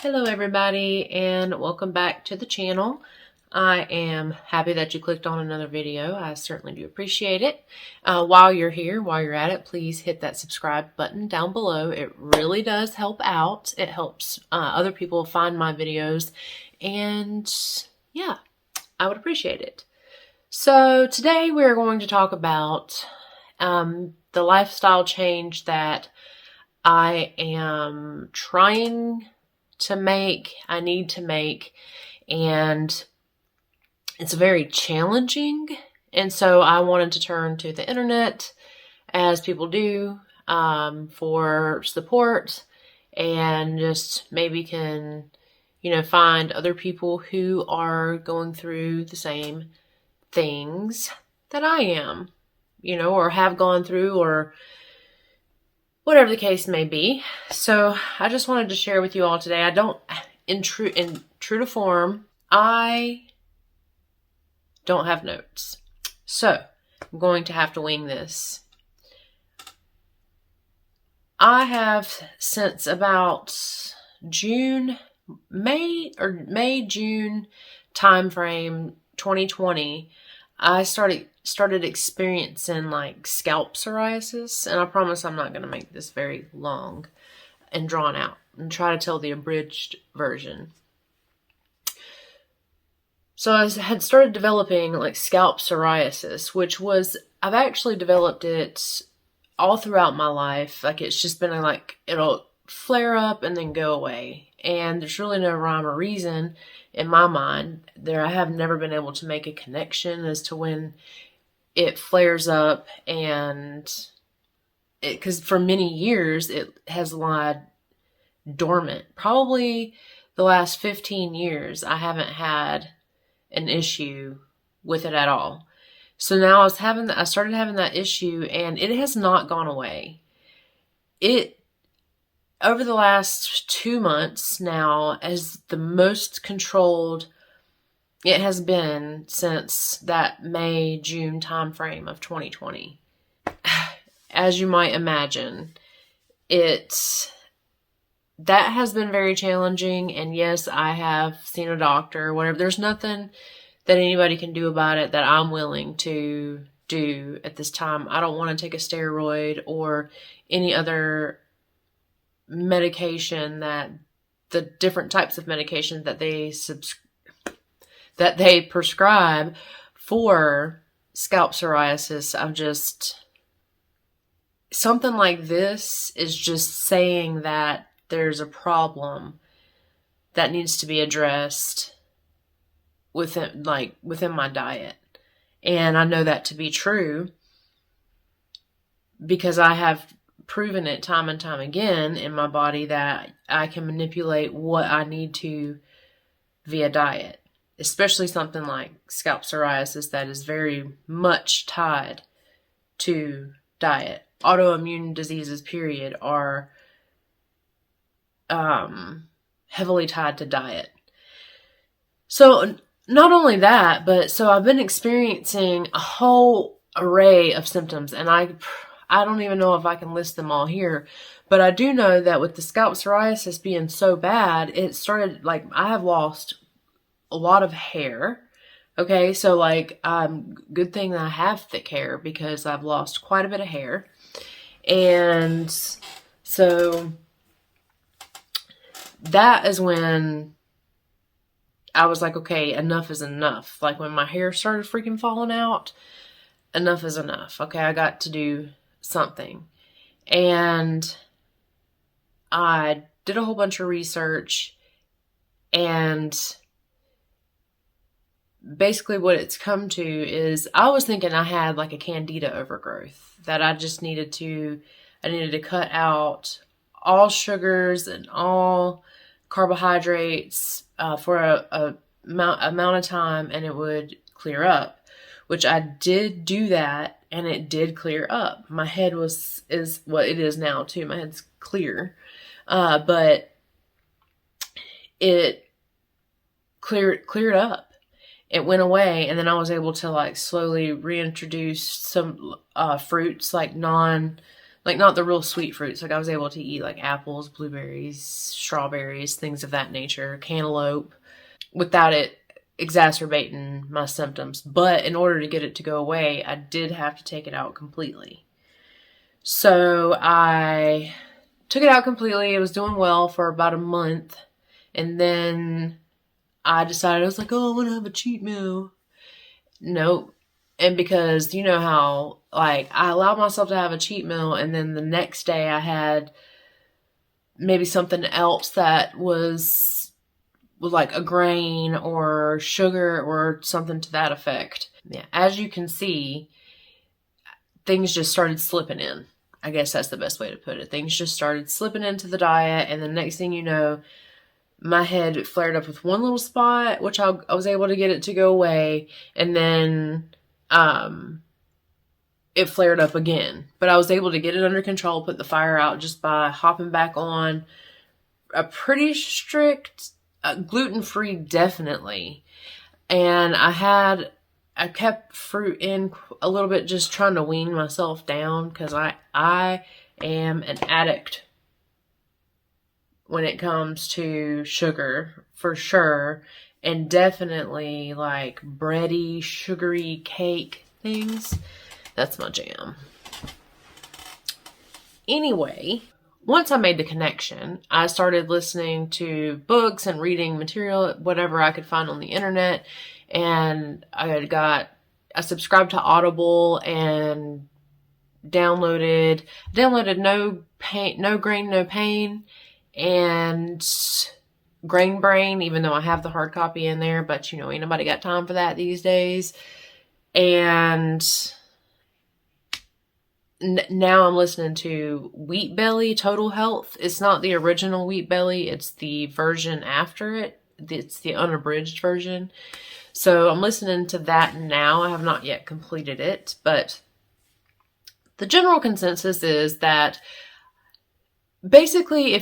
Hello everybody and welcome back to the channel. I am happy that you clicked on another video. I certainly do appreciate it. While you're here, while you're at it, please hit that subscribe button down below. It really does help out. It helps other people find my videos, and yeah, I would appreciate it. So today we're going to talk about the lifestyle change that I am trying to make, I need to make, and it's very challenging. And so I wanted to turn to the internet, as people do, for support, and just maybe can, find other people who are going through the same things that I am, or have gone through, or whatever the case may be. So I just wanted to share with you all today. I don't, in true to form, I don't have notes. So I'm going to have to wing this. I have, since about May, June time frame 2020, I started experiencing like scalp psoriasis, and I promise I'm not going to make this very long and drawn out and try to tell the abridged version. So I had started developing like scalp psoriasis, which was, I've actually developed it all throughout my life. Like, it's just been like, it'll flare up and then go away. And there's really no rhyme or reason in my mind. I have never been able to make a connection as to when it flares up, and because for many years it has lied dormant. Probably the last 15 years I haven't had an issue with it at all. So now I started having that issue, and it has not gone away. Over the last 2 months now, as the most controlled it has been since that May, June time frame of 2020. As you might imagine, that has been very challenging. And yes, I have seen a doctor, whatever. There's nothing that anybody can do about it that I'm willing to do at this time. I don't want to take a steroid or any other medication, that the different types of medications that they prescribe for scalp psoriasis. Something like this is just saying that there's a problem that needs to be addressed within my diet. And I know that to be true because I have proven it time and time again in my body that I can manipulate what I need to via diet, especially something like scalp psoriasis that is very much tied to diet. Autoimmune diseases, period, are heavily tied to diet. So not only that, but so I've been experiencing a whole array of symptoms, and I don't even know if I can list them all here, but I do know that with the scalp psoriasis being so bad, it started, like, I have lost a lot of hair. Okay, so like, good thing that I have thick hair because I've lost quite a bit of hair. And so that is when I was like, okay, enough is enough. Like, when my hair started freaking falling out, enough is enough. Okay, I got to do something. And I did a whole bunch of research, and basically what it's come to is, I was thinking I had like a candida overgrowth, that I needed to cut out all sugars and all carbohydrates for a amount of time, and it would clear up, which I did do that, and it did clear up. My head is what it is now too. My head's clear, but it cleared up. It went away, and then I was able to like slowly reintroduce some fruits, like non like not the real sweet fruits. Like I was able to eat like apples, blueberries, strawberries, things of that nature, cantaloupe, without it exacerbating my symptoms. But in order to get it to go away, I did have to take it out completely. So I took it out completely. It was doing well for about a month. And then I decided, I was like, oh, I want to have a cheat meal. Nope. And because you know how, like, I allowed myself to have a cheat meal, and then the next day I had maybe something else that was like a grain or sugar or something to that effect. Yeah, as you can see, things just started slipping in. I guess that's the best way to put it. Things just started slipping into the diet, and the next thing you know, my head flared up with one little spot, which I was able to get it to go away, and then it flared up again. But I was able to get it under control, put the fire out just by hopping back on a pretty strict gluten-free, definitely. And I kept fruit in a little bit, just trying to wean myself down, because I am an addict when it comes to sugar, for sure. And definitely like bready, sugary cake things. That's my jam. Anyway, once I made the connection, I started listening to books and reading material, whatever I could find on the internet. And I subscribed to Audible and downloaded No Grain, No Pain and Grain Brain, even though I have the hard copy in there, but you know, ain't nobody got time for that these days. And now I'm listening to Wheat Belly Total Health. It's not the original Wheat Belly, it's the version after it. It's the unabridged version. So I'm listening to that now. I have not yet completed it, but the general consensus is that basically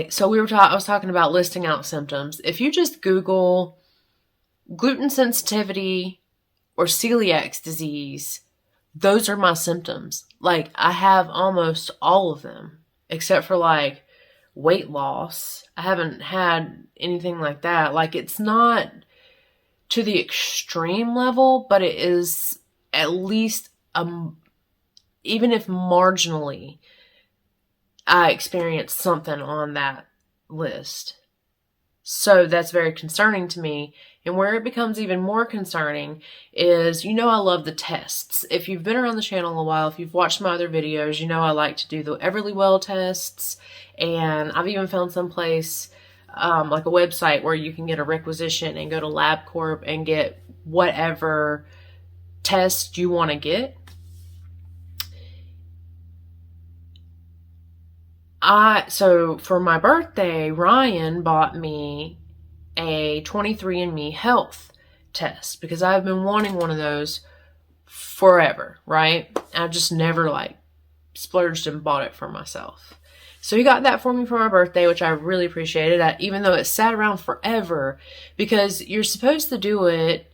so I was talking about listing out symptoms. If you just Google gluten sensitivity or celiac disease, those are my symptoms. Like, I have almost all of them, except for like weight loss. I haven't had anything like that. Like, it's not to the extreme level, but it is at least, even if marginally, I experienced something on that list. So that's very concerning to me. And where it becomes even more concerning is, you know, I love the tests. If you've been around the channel a while, if you've watched my other videos, you know I like to do the Everlywell tests. And I've even found some place, like a website where you can get a requisition and go to LabCorp and get whatever test you want to get. So for my birthday, Ryan bought me a 23andMe health test because I've been wanting one of those forever, right? I just never like splurged and bought it for myself. So he got that for me for my birthday, which I really appreciated, even though it sat around forever, because you're supposed to do it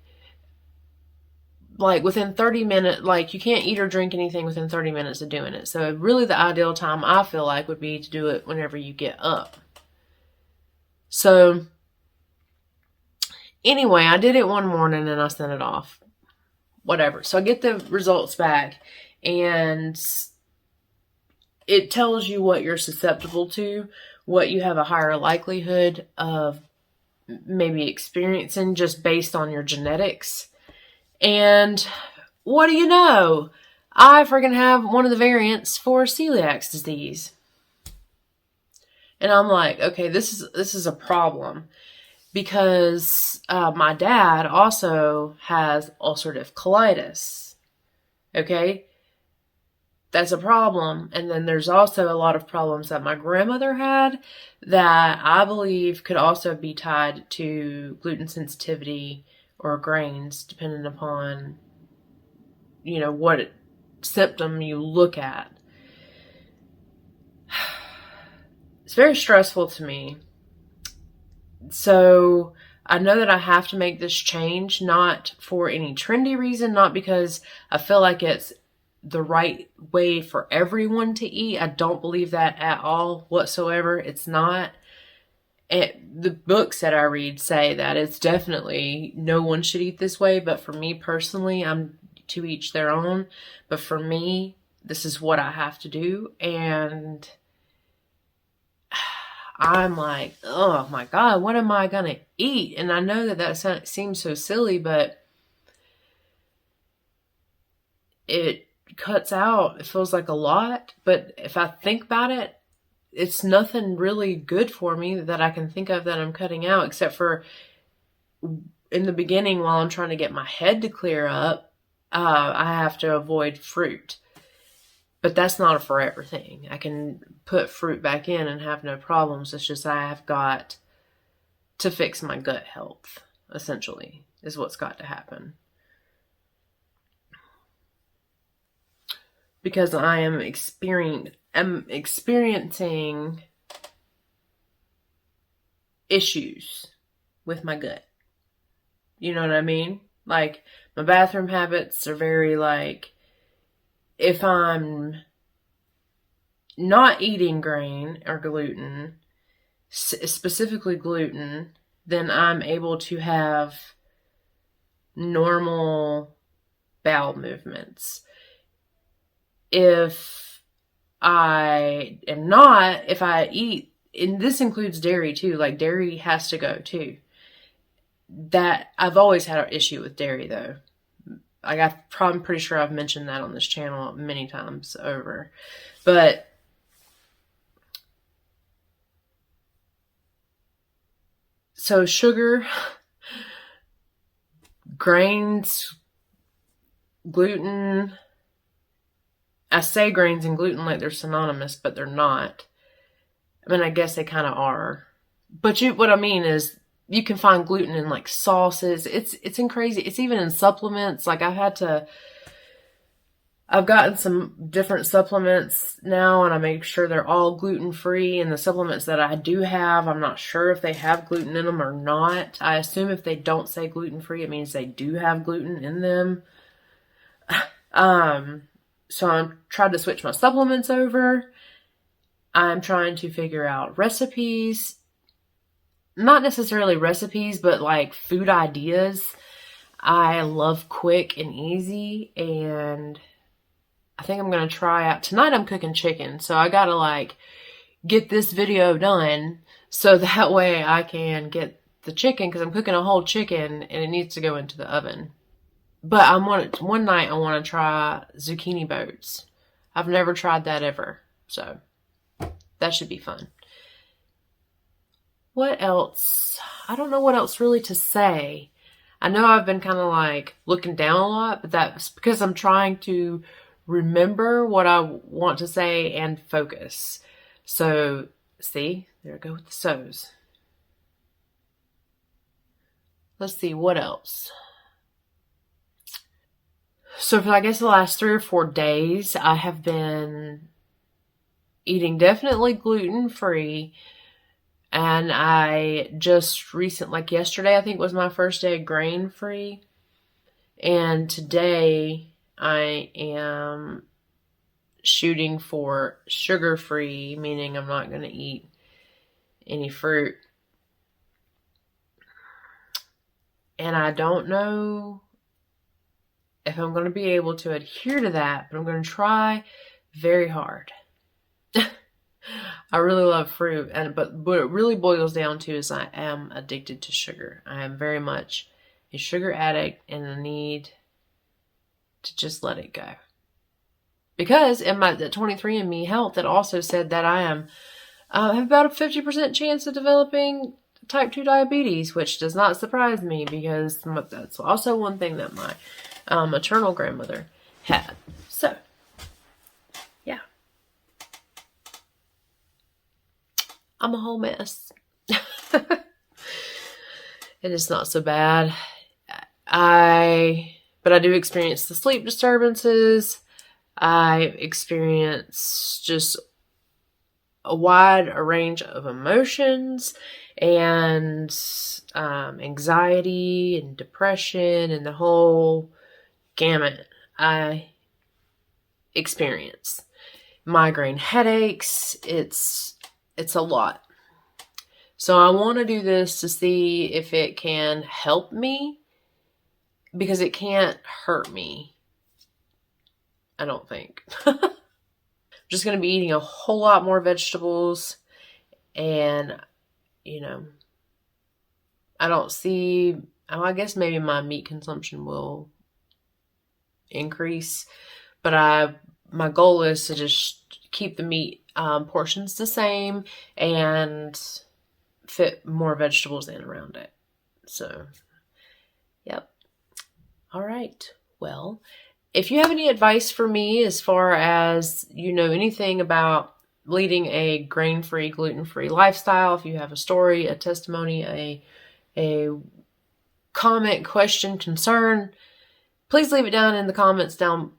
like within 30 minutes, like you can't eat or drink anything within 30 minutes of doing it. So really the ideal time, I feel like, would be to do it whenever you get up. So anyway, I did it one morning and I sent it off. Whatever. So I get the results back and it tells you what you're susceptible to, what you have a higher likelihood of maybe experiencing just based on your genetics. And what do you know? I freaking have one of the variants for celiac disease. And I'm like, okay, this is a problem, because my dad also has ulcerative colitis. Okay? That's a problem. And then there's also a lot of problems that my grandmother had that I believe could also be tied to gluten sensitivity or grains, depending upon, you know, what symptom you look at. It's very stressful to me. So I know that I have to make this change, not for any trendy reason, not because I feel like it's the right way for everyone to eat. I don't believe that at all whatsoever. It's not. The books that I read say that it's definitely no one should eat this way, but for me personally, I'm to each their own. But for me, this is what I have to do, and I'm like, oh my God, what am I gonna eat? And I know that seems so silly, but it cuts out. It feels like a lot, but if I think about it, it's nothing really good for me that I can think of that I'm cutting out, except for in the beginning while I'm trying to get my head to clear up, I have to avoid fruit. But that's not a forever thing. I can put fruit back in and have no problems. It's just I have got to fix my gut health, essentially, is what's got to happen. Because I am experiencing issues with my gut. You know what I mean? Like, my bathroom habits are very like, if I'm not eating grain or gluten, specifically gluten, then I'm able to have normal bowel movements. If I am not, if I eat, and this includes dairy too, like dairy has to go too. That I've always had an issue with dairy though. Like I'm pretty sure I've mentioned that on this channel many times over. But so sugar, grains, gluten. I say grains and gluten like they're synonymous, but they're not. I mean, I guess they kind of are. But what I mean is you can find gluten in like sauces. It's in crazy. It's even in supplements. Like I've gotten some different supplements now, and I make sure they're all gluten-free. And the supplements that I do have, I'm not sure if they have gluten in them or not. I assume if they don't say gluten-free, it means they do have gluten in them. So I'm trying to switch my supplements over. I'm trying to figure out recipes. Not necessarily recipes, but like food ideas. I love quick and easy, and I think I'm going to try out. Tonight I'm cooking chicken, so I got to like get this video done so that way I can get the chicken, because I'm cooking a whole chicken and it needs to go into the oven. But one night I want to try zucchini boats. I've never tried that ever, so that should be fun. What else? I don't know what else really to say. I know I've been kind of like looking down a lot, but that's because I'm trying to remember what I want to say and focus. So, see, there I go with the so's. Let's see, what else? So for I guess the last 3 or 4 days, I have been eating definitely gluten-free. And I just like yesterday, I think was my first day grain-free. And today I am shooting for sugar-free, meaning I'm not going to eat any fruit. And I don't know if I'm going to be able to adhere to that, but I'm going to try very hard. I really love fruit, but what it really boils down to is I am addicted to sugar. I am very much a sugar addict, and I need to just let it go. Because in my 23andMe Health, it also said that I have about a 50% chance of developing type 2 diabetes, which does not surprise me because that's also one thing that my maternal grandmother had. So, yeah. I'm a whole mess. It is not so bad. But I do experience the sleep disturbances. I experience just a wide range of emotions and anxiety and depression and the whole gamut. I experience. Migraine headaches, it's a lot. So I want to do this to see if it can help me, because it can't hurt me, I don't think. I'm just going to be eating a whole lot more vegetables, and, you know, I don't see, I guess maybe my meat consumption will increase, but my goal is to just keep the meat portions the same and fit more vegetables in around it. So, yep. All right. Well, if you have any advice for me as far as, you know, anything about leading a grain-free, gluten-free lifestyle, if you have a story, a testimony, a comment, question, concern, please leave it down in the comments down.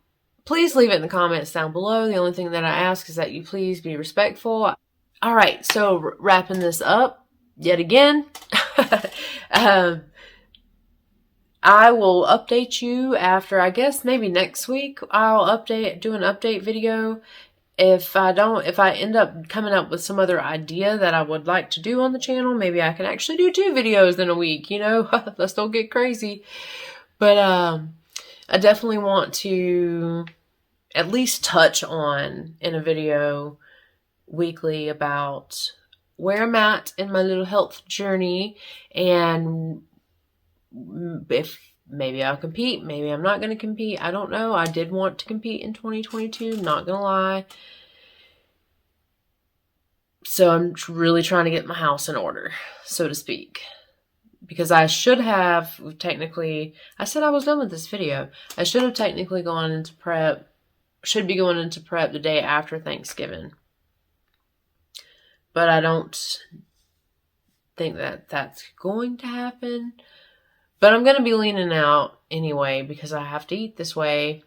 Please leave it in the comments down below. The only thing that I ask is that you please be respectful. All right, so wrapping this up yet again. I will update you after, I guess maybe next week. I'll do an update video. If I end up coming up with some other idea that I would like to do on the channel, maybe I can actually do 2 videos in a week, you know. Let's don't get crazy. But I definitely want to at least touch on in a video weekly about where I'm at in my little health journey, and if maybe I'll compete, maybe I'm not going to compete. I don't know. I did want to compete in 2022, not going to lie. So I'm really trying to get my house in order, so to speak. Because I should have technically, I said I was done with this video. I should have technically gone into prep, should be going into prep the day after Thanksgiving. But I don't think that that's going to happen. But I'm going to be leaning out anyway, because I have to eat this way,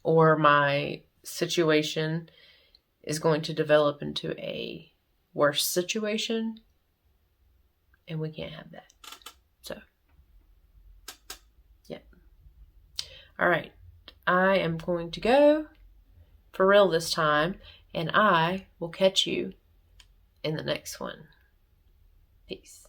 or my situation is going to develop into a worse situation, and we can't have that. So, yeah. All right. I am going to go for real this time, and I will catch you in the next one. Peace.